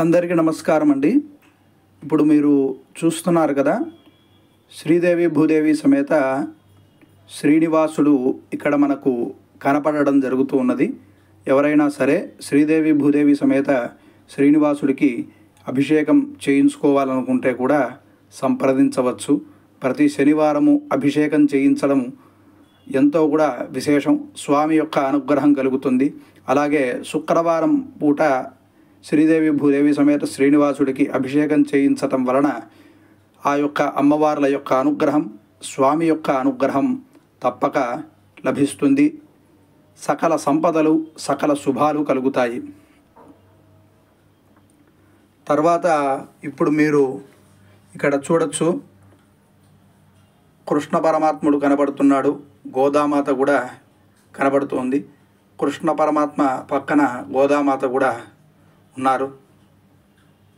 అందరికీ నమస్కారం అండి. ఇప్పుడు మీరు చూస్తున్నారు కదా, శ్రీదేవి భూదేవి సమేత శ్రీనివాసుడు ఇక్కడ మనకు కనపడడం జరుగుతూ ఉన్నది. ఎవరైనా సరే శ్రీదేవి భూదేవి సమేత శ్రీనివాసుడికి అభిషేకం చేయించుకోవాలనుకుంటే కూడా సంప్రదించవచ్చు. ప్రతి శనివారము అభిషేకం చేయించడం ఎంతో కూడా విశేషం. స్వామి యొక్క అనుగ్రహం కలుగుతుంది. అలాగే శుక్రవారం పూట శ్రీదేవి భూదేవి సమేత శ్రీనివాసుడికి అభిషేకం చేయించటం వలన ఆ యొక్క అమ్మవార్ల యొక్క అనుగ్రహం, స్వామి యొక్క అనుగ్రహం తప్పక లభిస్తుంది. సకల సంపదలు, సకల శుభాలు కలుగుతాయి. తర్వాత ఇప్పుడు మీరు ఇక్కడ చూడొచ్చు, కృష్ణ పరమాత్ముడు కనబడుతున్నాడు, గోదామాత కూడా కనబడుతోంది. కృష్ణ పరమాత్మ పక్కన గోదామాత కూడా ఉన్నారు.